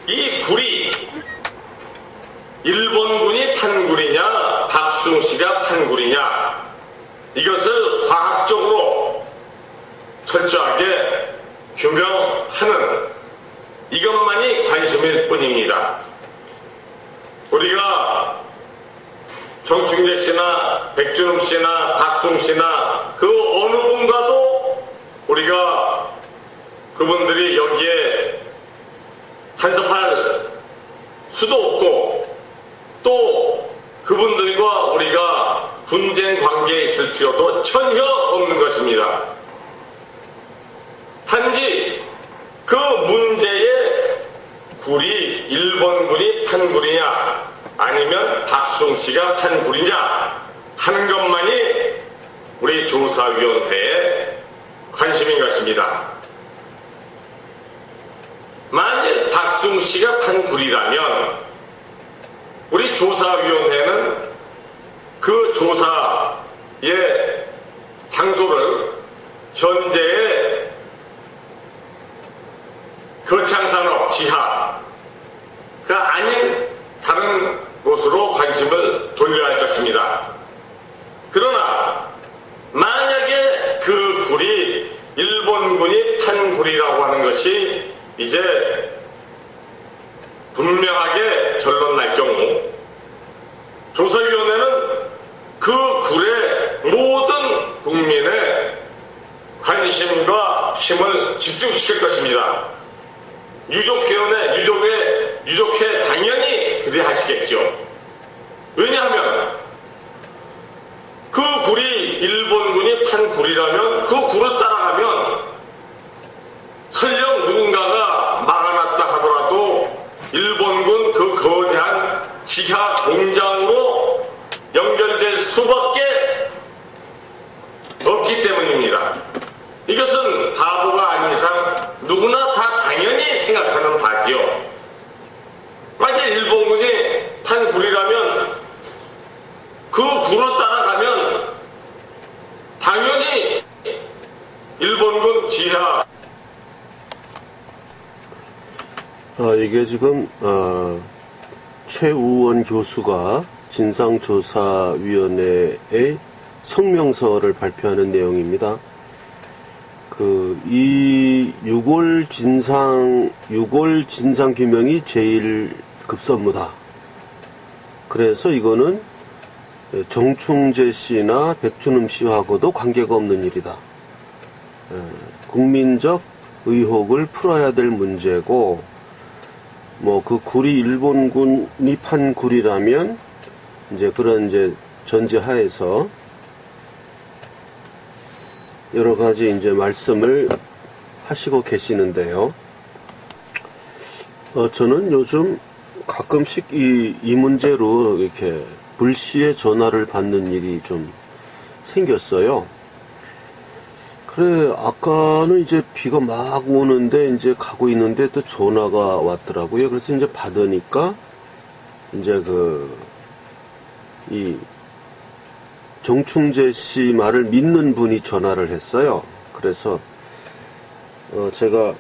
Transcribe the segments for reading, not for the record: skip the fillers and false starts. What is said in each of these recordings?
이 굴이 일본군이 판 굴이냐 박수홍 씨가 판 굴이냐, 이것을 과학적으로 철저하게 규명하는 이것만이 관심일 뿐입니다. 우리가 정충재 씨나 백준흠 씨나 박수홍 씨나 그 어느 분과도 우리가 그분들이 여기에 간섭할 수도 없고, 또 그분들과 우리가 분쟁 관계에 있을 필요도 전혀 없는 것입니다. 단지 그 문제의 굴이 일본군이 판 굴이냐 아니면 박수홍 씨가 판 굴이냐 하는 것만이 우리 조사위원회의 관심인 것입니다. 만일 박수홍 씨가 판 굴이라면 우리 조사위원회는 그 조사의 장소를 현재의 거창산업 지하가 아닌 다른 곳으로 관심을 돌려야 할 것입니다. 그러나 만약에 그 굴이 일본군이 판 굴이라고 하는 것이 이제 분명하게 결론 날 경우, 조사위원회는 그 굴에 모든 국민의 관심과 힘을 집중시킬 것입니다. 유족회원회, 유족회 당연히 그리 하시겠죠. 왜냐하면 그 굴이 일본군이 판 굴이라면 그 굴을 따라가면 설령 누군가가 막아놨다 하더라도 일본군 그 거대한 지하 공장으로 연결될 수밖에 없기 때문입니다. 이것은 바보가 아닌 이상 누구나 다 당연히 생각하는 바지요. 만약 일본군이 판 굴이라면 그 굴을 따라가면 당연히 일본군 지하 이게 지금 최우원 교수가 진상조사위원회의 성명서를 발표하는 내용입니다. 이 6월 진상 규명이 제일 급선무다. 그래서 이거는 정충재 씨나 백준흠 씨하고도 관계가 없는 일이다. 국민적 의혹을 풀어야 될 문제고, 그 굴이 일본군이 판 굴이라면 이제 그런 전제하에서 여러 가지 이제 말씀을 하시고 계시는데요. 저는 요즘 가끔씩 이 문제로 이렇게 불시에 전화를 받는 일이 좀 생겼어요. 그래, 아까는 이제 비가 막 오는데 이제 가고 있는데 또 전화가 왔더라고요. 그래서 이제 받으니까 이제 이 정충재 씨 말을 믿는 분이 전화를 했어요. 그래서 제가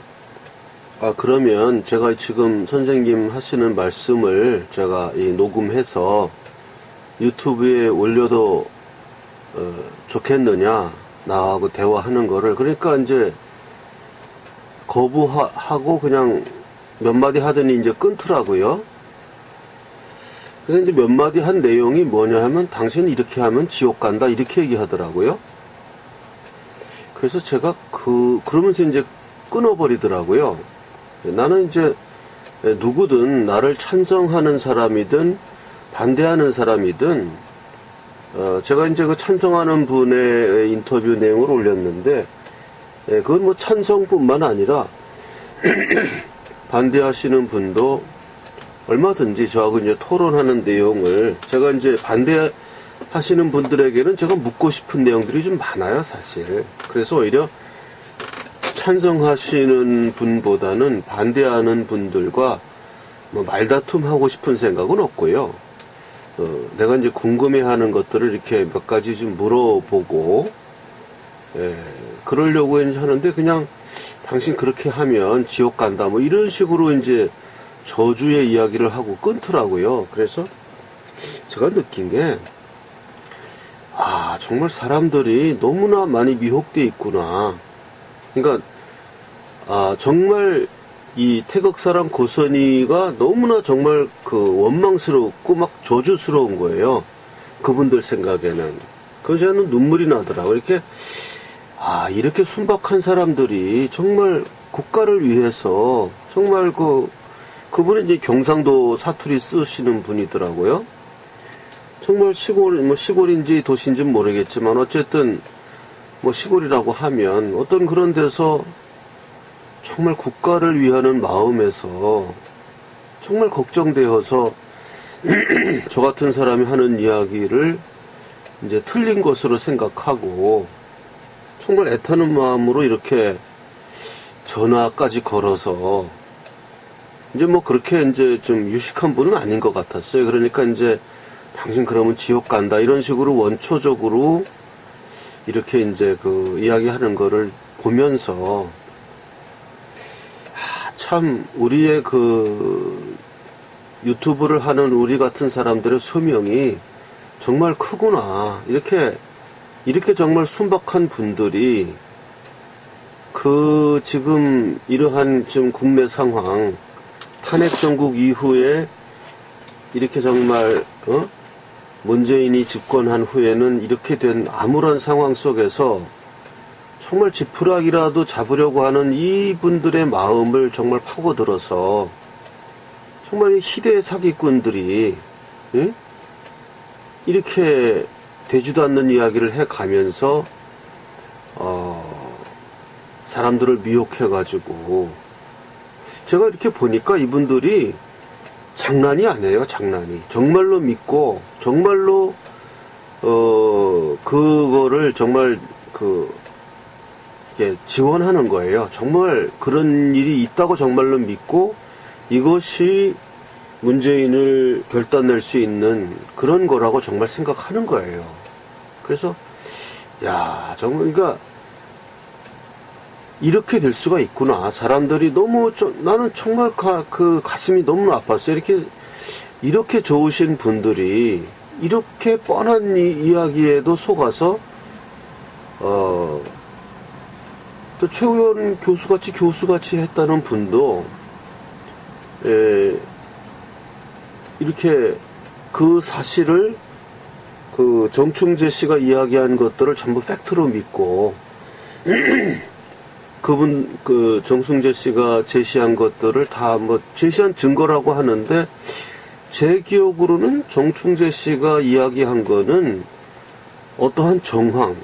그러면 제가 지금 선생님 하시는 말씀을 제가 녹음해서 유튜브에 올려도 좋겠느냐, 나하고 대화하는 거를. 그러니까 이제 거부하고 그냥 몇 마디 하더니 이제 끊더라고요. 그래서 이제 몇 마디 한 내용이 뭐냐 하면, 당신 이렇게 하면 지옥 간다, 이렇게 얘기하더라고요. 그래서 제가 그러면서 이제 끊어버리더라고요. 나는 이제 누구든 나를 찬성하는 사람이든 반대하는 사람이든, 제가 이제 그 찬성하는 분의 인터뷰 내용을 올렸는데, 그건 찬성뿐만 아니라 반대하시는 분도 얼마든지 저하고 이제 토론하는 내용을, 제가 이제 반대하시는 분들에게는 제가 묻고 싶은 내용들이 좀 많아요, 사실. 그래서 오히려 찬성하시는 분보다는 반대하는 분들과 말다툼하고 싶은 생각은 없고요. 내가 이제 궁금해하는 것들을 이렇게 몇 가지 좀 물어보고, 그러려고 이제 하는데, 그냥 당신 그렇게 하면 지옥 간다, 이런 식으로 이제 저주의 이야기를 하고 끊더라고요. 그래서 제가 느낀 게, 정말 사람들이 너무나 많이 미혹돼 있구나. 그러니까, 정말 이 태극 사람 고선이가 너무나 정말 그 원망스럽고 막 저주스러운 거예요. 그분들 생각에는. 그래서 저는 눈물이 나더라고요. 이렇게 순박한 사람들이 정말 국가를 위해서 정말 그분은 이제 경상도 사투리 쓰시는 분이더라고요. 정말 시골인지 도시인지는 모르겠지만 어쨌든 시골이라고 하면 어떤 그런 데서 정말 국가를 위하는 마음에서 정말 걱정되어서 저 같은 사람이 하는 이야기를 이제 틀린 것으로 생각하고 정말 애타는 마음으로 이렇게 전화까지 걸어서 이제 그렇게 이제 좀 유식한 분은 아닌 것 같았어요. 그러니까 이제 당신 그러면 지옥 간다 이런 식으로 원초적으로 이렇게 이제 이야기하는 거를 보면서 참 우리의 유튜브를 하는 우리 같은 사람들의 소명이 정말 크구나. 이렇게 정말 순박한 분들이 지금 이러한 지금 국내 상황 탄핵 정국 이후에 이렇게 정말 문재인이 집권한 후에는 이렇게 된 암울한 상황 속에서 정말 지푸라기라도 잡으려고 하는 이분들의 마음을 정말 파고들어서 정말 희대의 사기꾼들이 이렇게 되지도 않는 이야기를 해가면서 사람들을 미혹해가지고 제가 이렇게 보니까 이분들이 장난이 아니에요. 장난이 정말로 믿고 정말로 그거를 정말 지원하는 거예요. 정말 그런 일이 있다고 정말로 믿고 이것이 문재인을 결단낼 수 있는 그런 거라고 정말 생각하는 거예요. 그래서 정말 그러니까 이렇게 될 수가 있구나. 사람들이 너무 나는 정말 가슴이 너무 아팠어요. 이렇게 좋으신 분들이 이렇게 뻔한 이야기에도 속아서 또 최우현 교수같이 했다는 분도 이렇게 그 사실을 정충재 씨가 이야기한 것들을 전부 팩트로 믿고 그분 정충재 씨가 제시한 것들을 다 제시한 증거라고 하는데 제 기억으로는 정충재 씨가 이야기한 거는 어떠한 정황,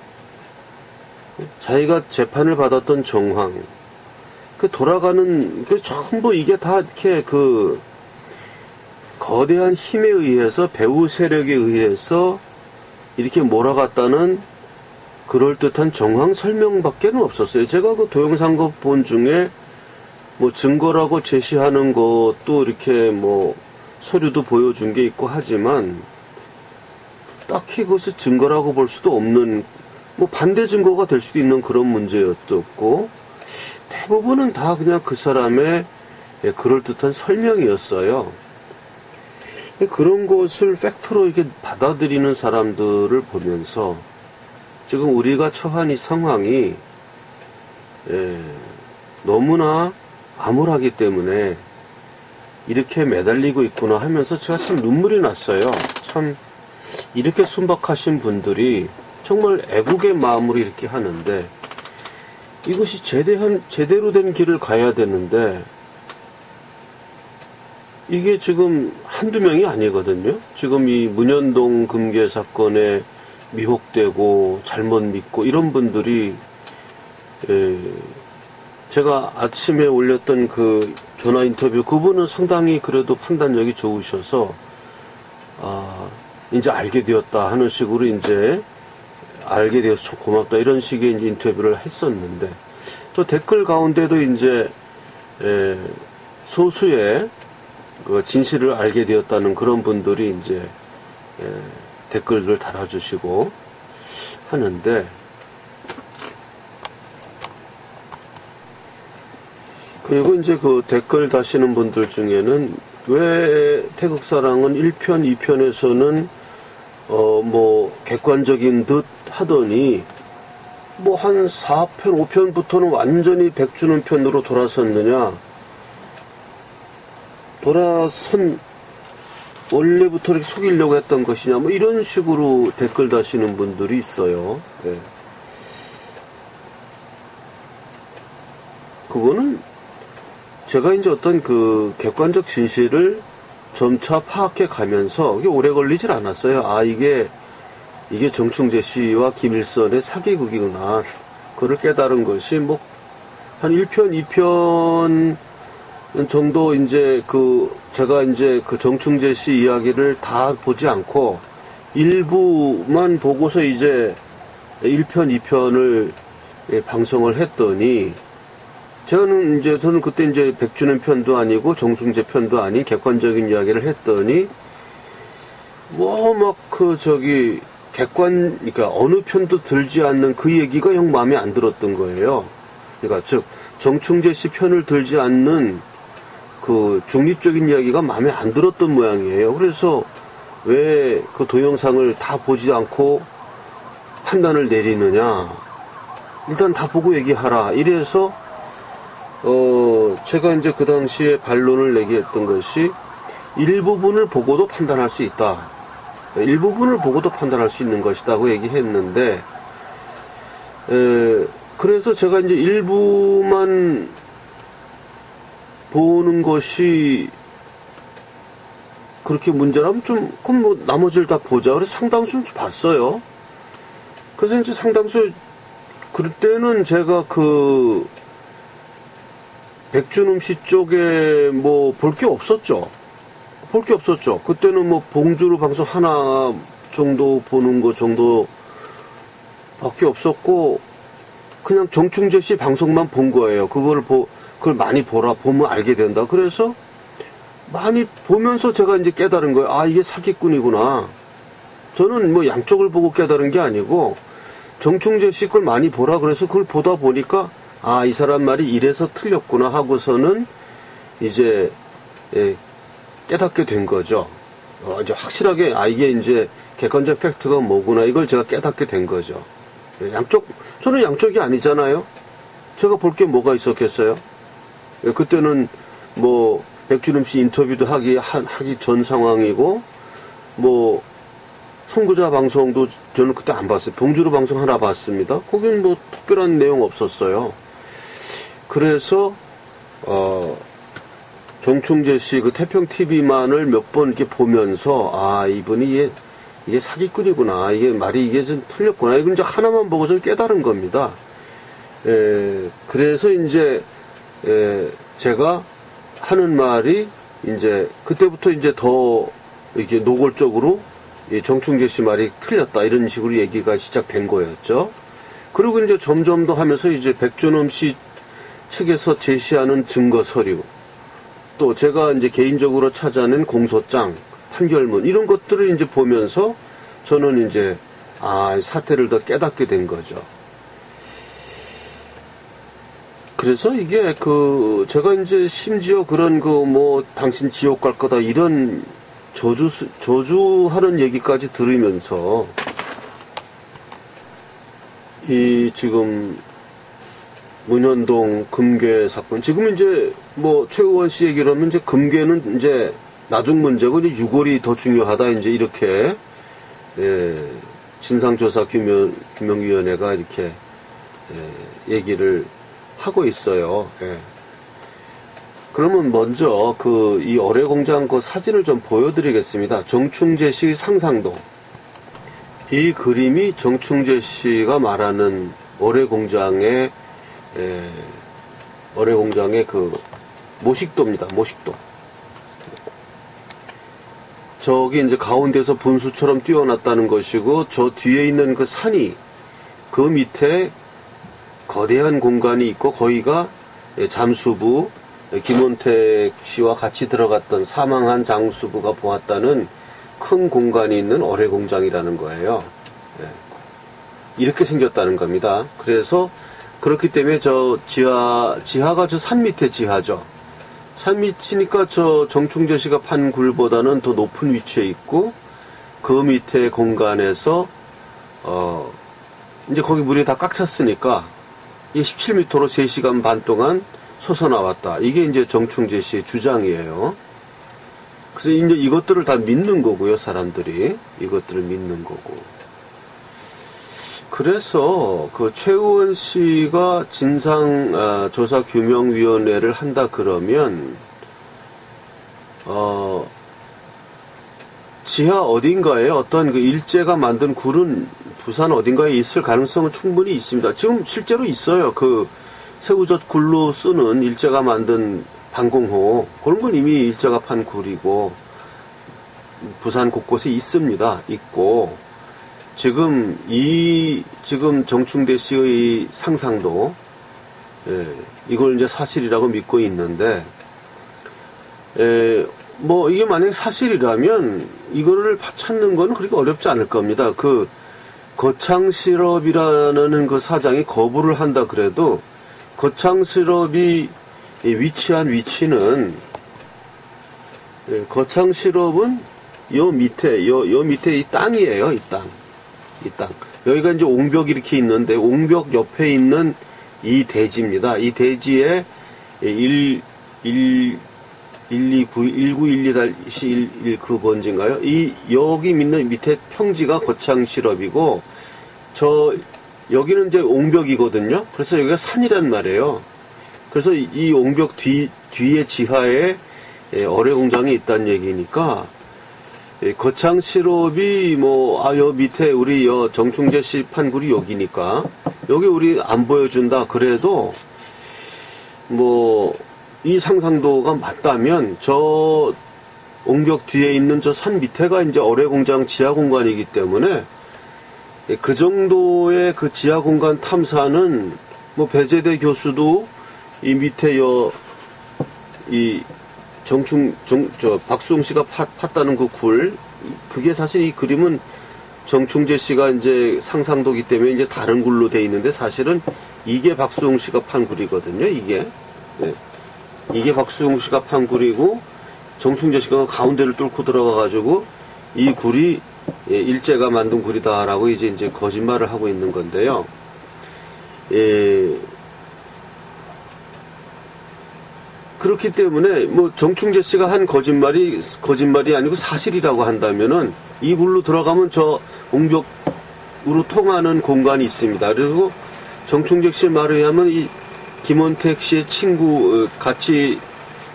자기가 재판을 받았던 정황, 돌아가는 전부 이게 다 이렇게 거대한 힘에 의해서 배후 세력에 의해서 이렇게 몰아갔다는 그럴듯한 정황 설명밖에는 없었어요. 제가 동영상 본 중에 증거라고 제시하는 것도 이렇게 서류도 보여준 게 있고 하지만 딱히 그것을 증거라고 볼 수도 없는 반대 증거가 될 수도 있는 그런 문제였었고 대부분은 다 그냥 그 사람의 그럴듯한 설명이었어요. 그런 것을 팩트로 이렇게 받아들이는 사람들을 보면서 지금 우리가 처한 이 상황이 너무나 암울하기 때문에 이렇게 매달리고 있구나 하면서 제가 참 눈물이 났어요. 참 이렇게 순박하신 분들이 정말 애국의 마음으로 이렇게 하는데 이것이 제대로 된 길을 가야 되는데 이게 지금 한두 명이 아니거든요. 지금 이 문현동 금괴 사건에 미혹되고 잘못 믿고 이런 분들이 제가 아침에 올렸던 전화 인터뷰 그분은 상당히 그래도 판단력이 좋으셔서 이제 알게 되었다 하는 식으로 이제 알게 되어서 참 고맙다 이런 식의 이제 인터뷰를 했었는데 또 댓글 가운데도 이제 소수의 진실을 알게 되었다는 그런 분들이 이제 댓글을 달아주시고 하는데 그리고 이제 그 댓글 다시는 분들 중에는 왜 태극사랑은 1편, 2편에서는 뭐 객관적인 듯 하더니 뭐 한 4편, 5편부터는 완전히 백준원 편으로 돌아섰느냐. 원래부터 이렇게 속이려고 했던 것이냐, 뭐 이런 식으로 댓글 다시는 분들이 있어요. 네. 그거는 제가 이제 어떤 그 객관적 진실을 점차 파악해 가면서 이게 오래 걸리질 않았어요. 아, 이게 정충재 씨와 김일선의 사기극이구나. 그걸 깨달은 것이 뭐 한 1편, 2편 정도 이제 제가 이제 그 정충재 씨 이야기를 다 보지 않고 일부만 보고서 이제 1편, 2편을 방송을 했더니 저는 그때 이제 백준원 편도 아니고 정충재 편도 아닌 객관적인 이야기를 했더니 그러니까 어느 편도 들지 않는 그 얘기가 영 마음에 안 들었던 거예요. 그러니까 즉 정충재 씨 편을 들지 않는 그 중립적인 이야기가 마음에 안 들었던 모양이에요. 그래서 왜 그 동영상을 다 보지 않고 판단을 내리느냐. 일단 다 보고 얘기하라. 이래서 제가 이제 그 당시에 반론을 내게 했던 것이 일부분을 보고도 판단할 수 있다. 일부분을 보고도 판단할 수 있는 것이다고 얘기했는데, 그래서 제가 이제 일부만 보는 것이 그렇게 문제라면 그럼 뭐 나머지를 다 보자. 그래서 상당수는 봤어요. 그래서 이제 상당수, 그때는 제가 백준음 씨 쪽에 뭐 볼 게 없었죠. 그때는 뭐 봉주루 방송 하나 정도 보는 거 정도 밖에 없었고, 그냥 정충재 씨 방송만 본 거예요. 그걸 많이 보면 알게 된다. 그래서 많이 보면서 제가 이제 깨달은 거예요. 아, 이게 사기꾼이구나. 저는 뭐 양쪽을 보고 깨달은 게 아니고, 정충재 씨 걸 많이 보라 그래서 그걸 보다 보니까, 아, 이 사람 말이 이래서 틀렸구나 하고서는 이제, 깨닫게 된 거죠. 이제 확실하게, 이게 이제 객관적 팩트가 뭐구나, 이걸 제가 깨닫게 된 거죠. 저는 양쪽이 아니잖아요. 제가 볼 게 뭐가 있었겠어요? 그때는 뭐, 백준음 씨 인터뷰도 하기 전 상황이고, 뭐, 선구자 방송도 저는 그때 안 봤어요. 봉주루 방송 하나 봤습니다. 거긴 뭐 특별한 내용 없었어요. 그래서, 정충재 씨 그 태평TV만을 몇 번 이렇게 보면서, 아, 이분이 이게 사기꾼이구나. 이게 좀 틀렸구나. 이걸 이제 하나만 보고 좀 깨달은 겁니다. 그래서 이제, 제가 하는 말이 이제, 그때부터 이제 더 이렇게 노골적으로 정충재 씨 말이 틀렸다. 이런 식으로 얘기가 시작된 거였죠. 그리고 이제 점점 더 하면서 이제 백준엄 씨 측에서 제시하는 증거 서류, 또 제가 이제 개인적으로 찾아낸 공소장, 판결문, 이런 것들을 이제 보면서 저는 이제, 사태를 더 깨닫게 된 거죠. 그래서 이게 제가 이제 심지어 그런 당신 지옥 갈 거다, 이런 저주하는 얘기까지 들으면서, 지금, 문현동 금괴 사건, 지금 이제 최의원 씨 얘기를 하면 이제 금괴는 이제 나중 문제고 이제 유골이 더 중요하다, 이제 이렇게 진상조사 규명위원회가 이렇게 얘기를 하고 있어요. 그러면 먼저 이 어뢰공장 사진을 좀 보여드리겠습니다. 정충재 씨 상상도. 이 그림이 정충재 씨가 말하는 어뢰공장의 모식도입니다. 모식도. 저기 이제 가운데서 분수처럼 뛰어났다는 것이고, 저 뒤에 있는 그 산이, 그 밑에 거대한 공간이 있고, 거기가 잠수부, 김원택 씨와 같이 들어갔던 사망한 장수부가 보았다는 큰 공간이 있는 어뢰공장이라는 거예요. 이렇게 생겼다는 겁니다. 그래서 그렇기 때문에 지하가 저 산 밑에 지하죠. 산 밑이니까 저 정충재씨가 판 굴보다는 더 높은 위치에 있고, 그 밑에 공간에서, 이제 거기 물이 다 꽉 찼으니까, 이게 17m로 3시간 반 동안 솟아나왔다. 이게 이제 정충재씨의 주장이에요. 그래서 이제 이것들을 다 믿는 거고요, 사람들이. 이것들을 믿는 거고. 그래서 그 최우원 씨가 진상조사규명위원회를 한다 그러면, 지하 어딘가에 어떤 그 일제가 만든 굴은 부산 어딘가에 있을 가능성은 충분히 있습니다. 지금 실제로 있어요. 그 새우젓 굴로 쓰는 일제가 만든 방공호, 그런 건 이미 일제가 판 굴이고 부산 곳곳에 있습니다. 있고, 지금 정충대 씨의 상상도, 이걸 이제 사실이라고 믿고 있는데, 뭐 이게 만약에 사실이라면 이거를 찾는 건 그렇게 어렵지 않을 겁니다. 그 거창실업이라는 그 사장이 거부를 한다 그래도, 거창실업이 위치한 위치는, 거창실업은 요 밑에 이 땅이에요. 이 땅. 여기가 이제 옹벽이 이렇게 있는데, 옹벽 옆에 있는 이 대지입니다. 이 대지에 1912-11 그 번지인가요? 여기 있는 밑에 평지가 거창실업이고, 여기는 이제 옹벽이거든요. 그래서 여기가 산이란 말이에요. 그래서 이 옹벽 뒤에 지하에 어뢰공장이 있다는 얘기니까, 거창실업이 여 밑에 우리 정충재 씨 판굴이 여기니까, 여기 우리 안 보여준다 그래도, 이 상상도가 맞다면, 저 옹벽 뒤에 있는 저 산 밑에가 이제 어뢰공장 지하 공간이기 때문에, 그 정도의 그 지하 공간 탐사는, 배재대 교수도 이 밑에 박수홍 씨가 팠다는 그 굴, 그게 사실 이 그림은 정충재 씨가 이제 상상도기 때문에 이제 다른 굴로 돼 있는데, 사실은 이게 박수홍 씨가 판 굴이거든요, 이게. 이게 박수홍 씨가 판 굴이고, 정충재 씨가 가운데를 뚫고 들어가가지고, 이 굴이 일제가 만든 굴이다라고 이제 거짓말을 하고 있는 건데요. 그렇기 때문에 정충재 씨가 한 거짓말이 아니고 사실이라고 한다면은, 이 굴로 들어가면 저 옹벽으로 통하는 공간이 있습니다. 그리고 정충재 씨의 말에 의하면 이 김원택 씨의 친구, 같이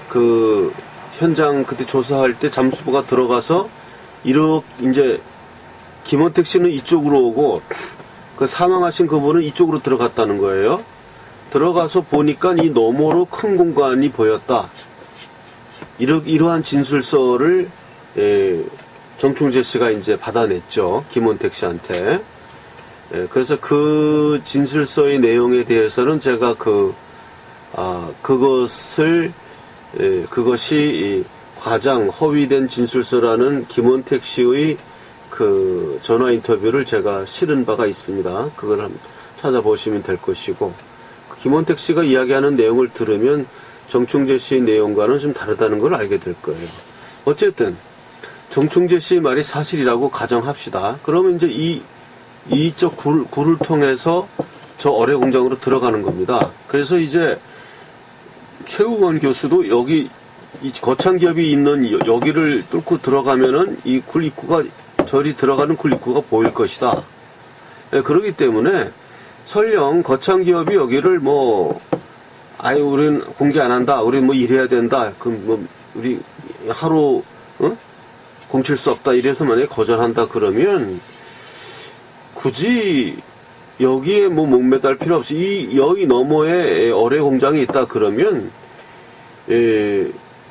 그 현장 그때 조사할 때 잠수부가 들어가서 이렇게 이제 김원택 씨는 이쪽으로 오고 그 사망하신 그분은 이쪽으로 들어갔다는 거예요. 들어가서 보니까 이 너머로 큰 공간이 보였다. 이러한 진술서를 정충재 씨가 이제 받아냈죠. 김원택 씨한테. 그래서 그 진술서의 내용에 대해서는 제가 그것이 과장 허위된 진술서라는 김원택 씨의 그 전화 인터뷰를 제가 실은 바가 있습니다. 그걸 한번 찾아보시면 될 것이고, 김원택 씨가 이야기하는 내용을 들으면 정충재 씨의 내용과는 좀 다르다는 걸 알게 될 거예요. 어쨌든 정충재 씨의 말이 사실이라고 가정합시다. 그러면 이제 이쪽 굴을 통해서 저 어뢰 공장으로 들어가는 겁니다. 그래서 이제 최우원 교수도 여기 이 거창기업이 있는 여기를 뚫고 들어가면은 이 굴 입구가, 저리 들어가는 굴 입구가 보일 것이다. 그렇기 때문에 설령 거창기업이 여기를 우리는 공개 안 한다, 우리 일해야 된다, 우리 하루 공칠 수 없다, 이래서 만약에 거절한다 그러면 굳이 여기에 목매달 필요 없이 여기 너머에 어뢰 공장이 있다 그러면,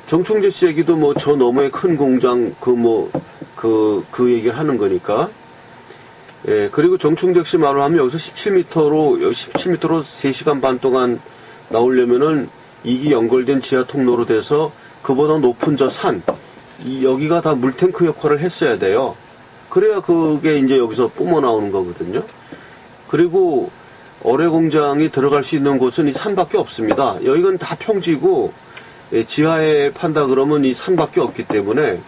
정충재 씨 얘기도 저 너머에 큰 공장 그 얘기를 하는 거니까. 그리고 정충재 씨 말을 하면 여기서 17m로 3시간 반 동안 나오려면은 이기 연결된 지하 통로로 돼서 그보다 높은 저 산, 여기가 다 물탱크 역할을 했어야 돼요. 그래야 그게 이제 여기서 뿜어 나오는 거거든요. 그리고 어뢰 공장이 들어갈 수 있는 곳은 이 산밖에 없습니다. 여기는 다 평지고 지하에 판다 그러면 이 산밖에 없기 때문에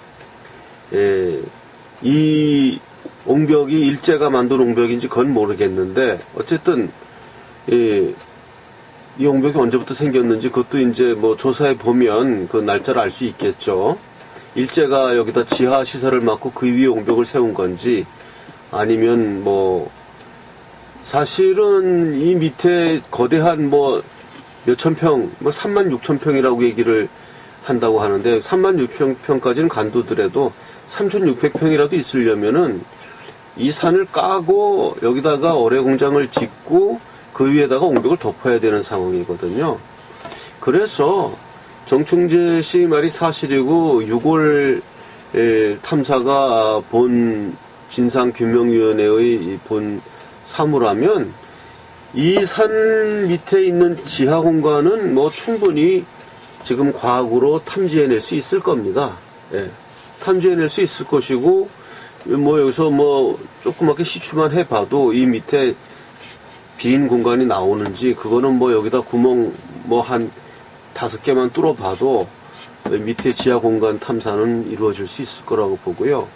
이 옹벽이 일제가 만든 옹벽인지 그건 모르겠는데 어쨌든 이 옹벽이 언제부터 생겼는지 그것도 이제 뭐 조사해 보면 그 날짜를 알 수 있겠죠. 일제가 여기다 지하 시설을 막고 그 위에 옹벽을 세운 건지 아니면 뭐 사실은 이 밑에 거대한 뭐 몇천 평, 뭐 36,000평이라고 얘기를 한다고 하는데 36,000평까지는 간두더라도 3,600평이라도 있으려면은 이 산을 까고 여기다가 어뢰 공장을 짓고 그 위에다가 옹벽을 덮어야 되는 상황이거든요. 그래서 정충재 씨 말이 사실이고 6월 탐사가 본 진상규명위원회의 본 사무라면 이 산 밑에 있는 지하 공간은 뭐 충분히 지금 과학으로 탐지해낼 수 있을 겁니다. 예. 탐지해낼 수 있을 것이고 뭐 여기서 뭐 조그맣게 시추만 해봐도 이 밑에 빈 공간이 나오는지 그거는 뭐 여기다 구멍 뭐 한 5개만 뚫어봐도 밑에 지하 공간 탐사는 이루어질 수 있을 거라고 보고요.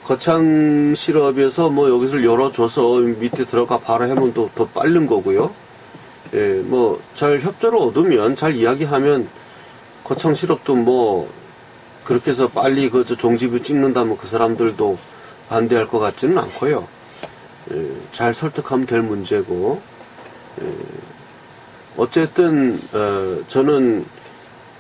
거창 실업에서 뭐 여기서 열어줘서 밑에 들어가 봐라 하면 더 빠른 거고요. 예, 뭐 잘 협조를 얻으면 잘 이야기하면 거창 실업도 뭐 그렇게 해서 빨리 그 종지부 찍는다면 그 사람들도 반대할 것 같지는 않고요. 예, 잘 설득하면 될 문제고. 어쨌든 저는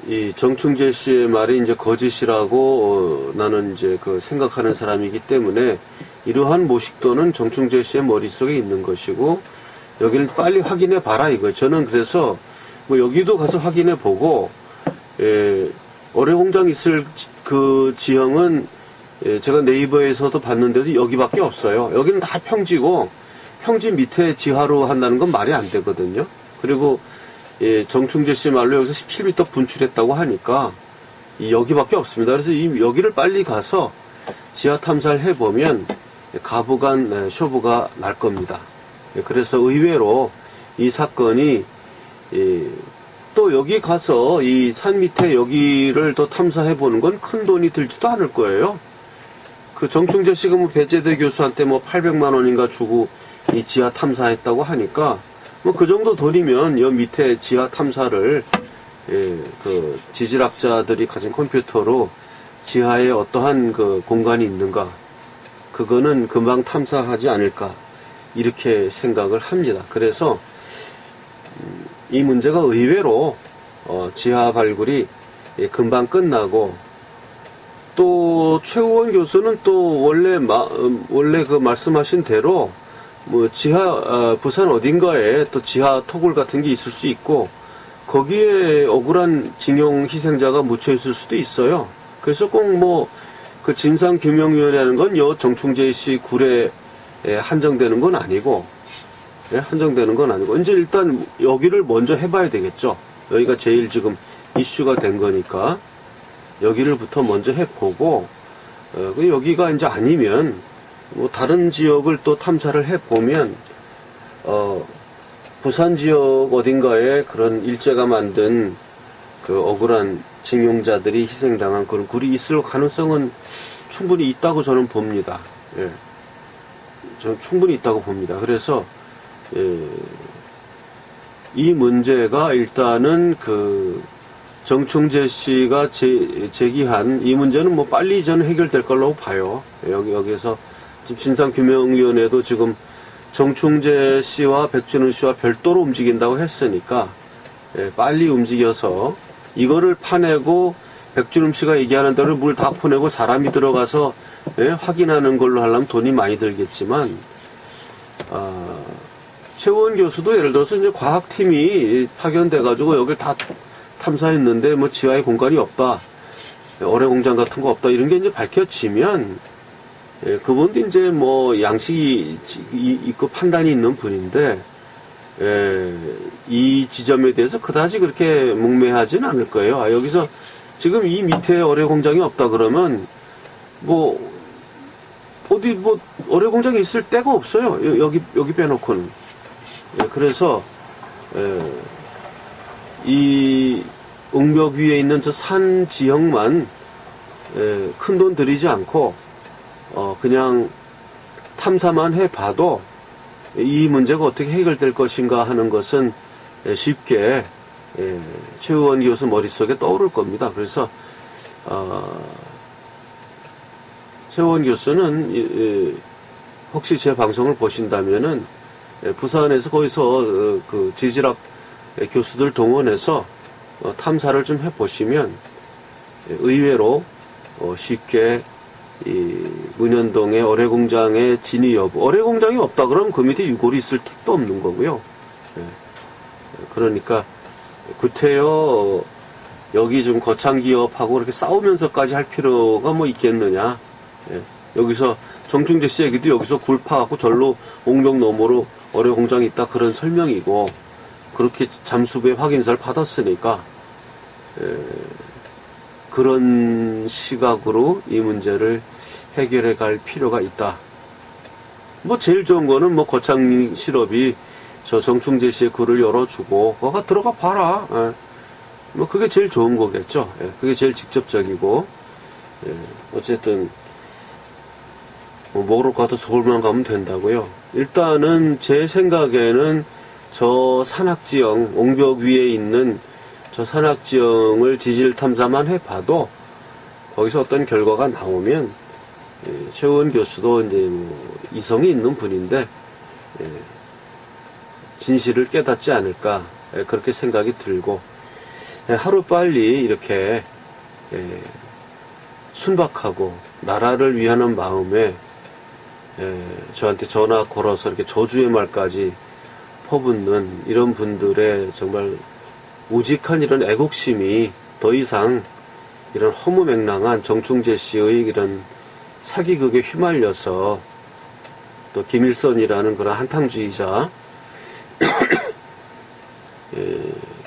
이 정충재 씨의 말이 이제 거짓이라고 나는 이제 그 생각하는 사람이기 때문에 이러한 모식도는 정충재 씨의 머릿속에 있는 것이고 여기를 빨리 확인해 봐라 이거예요. 저는 그래서 뭐 여기도 가서 확인해 보고 어뢰 공장 있을 그 지형은 제가 네이버에서도 봤는데도 여기밖에 없어요. 여기는 다 평지고 평지 밑에 지하로 한다는 건 말이 안 되거든요. 그리고 정충재 씨 말로 여기서 17m 분출했다고 하니까 여기밖에 없습니다. 그래서 여기를 빨리 가서 지하 탐사를 해보면 가부간 쇼부가 날 겁니다. 그래서 의외로 이 사건이 또 여기 가서 이 산 밑에 여기를 더 탐사해보는 건 큰 돈이 들지도 않을 거예요. 그 정충재 씨가 뭐 배재대 교수한테 뭐 800만 원인가 주고 이 지하 탐사했다고 하니까 뭐 그 정도 돈이면 여 밑에 지하 탐사를 그 지질학자들이 가진 컴퓨터로 지하에 어떠한 그 공간이 있는가 그거는 금방 탐사하지 않을까 이렇게 생각을 합니다. 그래서 이 문제가 의외로 지하 발굴이 금방 끝나고 또 최우원 교수는 또 원래 그 말씀하신 대로 뭐 부산 어딘가에 또 지하 토굴 같은 게 있을 수 있고 거기에 억울한 징용 희생자가 묻혀 있을 수도 있어요. 그래서 꼭 뭐 그 진상규명위원회라는 건 정충재 씨 굴에 한정되는 건 아니고 이제 일단 여기를 먼저 해봐야 되겠죠. 여기가 제일 지금 이슈가 된 거니까 여기를부터 먼저 해보고 여기가 이제 아니면 뭐 다른 지역을 또 탐사를 해보면 부산 지역 어딘가에 그런 일제가 만든 그 억울한 징용자들이 희생당한 그런 굴이 있을 가능성은 충분히 있다고 저는 봅니다. 예. 저는 충분히 있다고 봅니다. 그래서 이 문제가 일단은 그 정충재 씨가 제기한 이 문제는 뭐 빨리 저는 해결될 걸로 봐요. 여기에서 지금 진상규명위원회도 지금 정충재 씨와 백준훈 씨와 별도로 움직인다고 했으니까 빨리 움직여서 이거를 파내고 백준훈 씨가 얘기하는 대로 물 다 퍼내고 사람이 들어가서 확인하는 걸로 하려면 돈이 많이 들겠지만 최우원 교수도 예를 들어서 이제 과학팀이 파견돼가지고 여기를 다 탐사했는데 뭐 지하에 공간이 없다, 어뢰 공장 같은 거 없다 이런 게 이제 밝혀지면 그분도 이제 뭐 양식이 있고 판단이 있는 분인데 이 지점에 대해서 그다지 그렇게 묵매하지는 않을 거예요. 여기서 지금 이 밑에 어뢰 공장이 없다 그러면 뭐 어디 뭐 어뢰 공장이 있을 데가 없어요. 여기 빼놓고는 예, 그래서 이 웅벽 위에 있는 저 산 지형만 큰 돈 들이지 않고 그냥 탐사만 해봐도 이 문제가 어떻게 해결될 것인가 하는 것은 쉽게 최우원 교수 머릿속에 떠오를 겁니다. 그래서 최우원 교수는 혹시 제 방송을 보신다면은 부산에서 거기서 그 지질학 교수들 동원해서 탐사를 좀 해보시면 의외로 쉽게 이 문현동의 어뢰공장의 진위 여부, 어뢰공장이 없다 그러면 그 밑에 유골이 있을 택도 없는 거고요. 그러니까 구태여 여기 좀 거창기업하고 이렇게 싸우면서까지 할 필요가 뭐 있겠느냐. 여기서 정충재 씨 얘기도 여기서 굴 파갖고 절로 옥명 너머로 어뢰공장이 있다 그런 설명이고, 그렇게 잠수부의 확인서를 받았으니까 그런 시각으로 이 문제를 해결해 갈 필요가 있다. 뭐 제일 좋은 거는 뭐 거창 실업이 저 정충재 씨의 글을 열어주고 거가 들어가 봐라. 뭐 그게 제일 좋은 거겠죠. 그게 제일 직접적이고. 어쨌든 뭐 먹으러 가도 서울만 가면 된다고요. 일단은 제 생각에는 저 산악지형, 옹벽 위에 있는 저 산악지형을 지질 탐사만 해봐도 거기서 어떤 결과가 나오면 최우원 교수도 이제 뭐 이성이 있는 분인데 진실을 깨닫지 않을까 그렇게 생각이 들고, 하루 빨리 이렇게 순박하고 나라를 위하는 마음에 저한테 전화 걸어서 이렇게 저주의 말까지 퍼붓는 이런 분들의 정말 우직한 이런 애국심이 더 이상 이런 허무맹랑한 정충재 씨의 이런 사기극에 휘말려서, 또 김일성이라는 그런 한탕주의자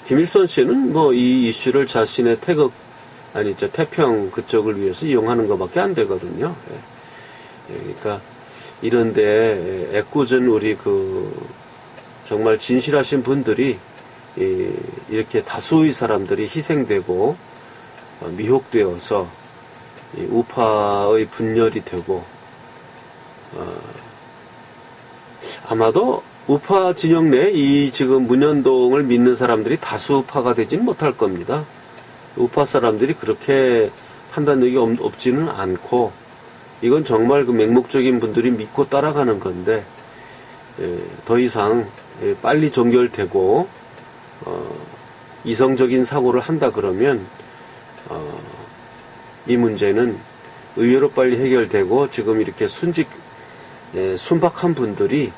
김일성 씨는 뭐 이 이슈를 자신의 태평 그쪽을 위해서 이용하는 것밖에 안 되거든요. 그러니까 이런데 애꿎은 우리 정말 진실하신 분들이 이렇게 다수의 사람들이 희생되고 미혹되어서 우파의 분열이 되고, 아마도 우파 진영 내에 이 지금 문현동을 믿는 사람들이 다수파가 되지는 못할 겁니다. 우파 사람들이 그렇게 판단력이 없지는 않고, 이건 정말 그 맹목적인 분들이 믿고 따라가는 건데, 더 이상 빨리 종결되고 이성적인 사고를 한다 그러면 이 문제는 의외로 빨리 해결되고, 지금 이렇게 순박한 분들이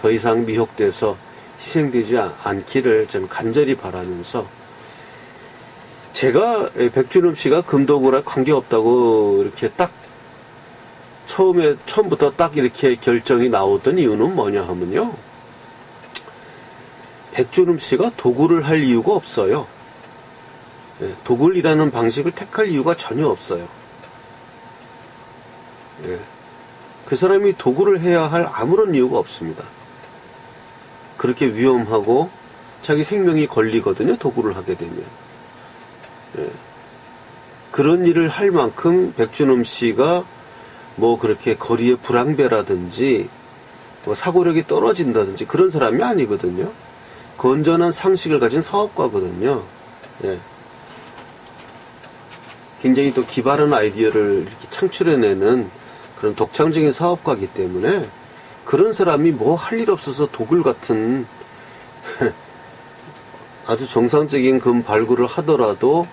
더 이상 미혹돼서 희생되지 않기를 저는 간절히 바라면서, 제가 백준엽 씨가 금도구랑 관계없다고 이렇게 딱 처음부터 딱 이렇게 결정이 나왔던 이유는 뭐냐 하면요, 백준엽 씨가 도구를 할 이유가 없어요. 도굴이라는 방식을 택할 이유가 전혀 없어요. 그 사람이 도구를 해야 할 아무런 이유가 없습니다. 그렇게 위험하고 자기 생명이 걸리거든요, 도구를 하게 되면. 그런 일을 할 만큼 백준엄 씨가 뭐 그렇게 거리의 불황배라든지 뭐 사고력이 떨어진다든지 그런 사람이 아니거든요. 건전한 상식을 가진 사업가거든요. 굉장히 또 기발한 아이디어를 이렇게 창출해내는 그런 독창적인 사업가이기 때문에, 그런 사람이 뭐 할 일 없어서 도굴 같은 아주 정상적인 금 발굴을 하더라도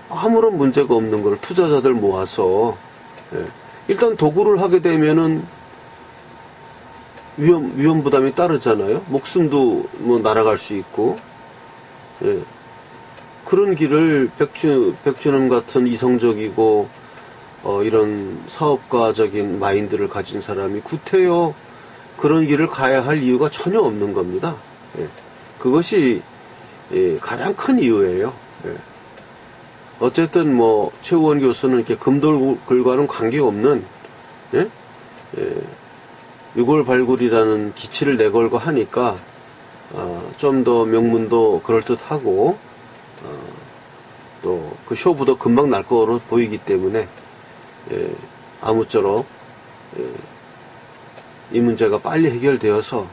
아무런 문제가 없는 걸 투자자들 모아서 일단 도굴을 하게 되면은 위험 부담이 따르잖아요. 목숨도 뭐 날아갈 수 있고, 그런 길을 백준엄 같은 이성적이고 이런 사업가적인 마인드를 가진 사람이 구태여 그런 길을 가야 할 이유가 전혀 없는 겁니다. 그것이 가장 큰 이유예요. 어쨌든 뭐 최우원 교수는 이렇게 금돌글과는 관계없는 유골 발굴이라는 기치를 내걸고 하니까 좀 더 명문도 그럴듯하고 또 그 쇼부도 금방 날 거로 보이기 때문에 아무쪼록 이 문제가 빨리 해결되어서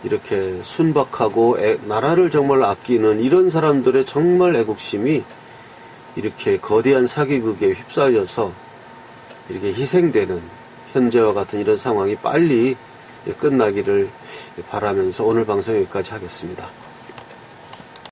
이렇게 순박하고 나라를 정말 아끼는 이런 사람들의 정말 애국심이 이렇게 거대한 사기극에 휩싸여서 이렇게 희생되는 현재와 같은 이런 상황이 빨리 끝나기를 바라면서 오늘 방송 여기까지 하겠습니다.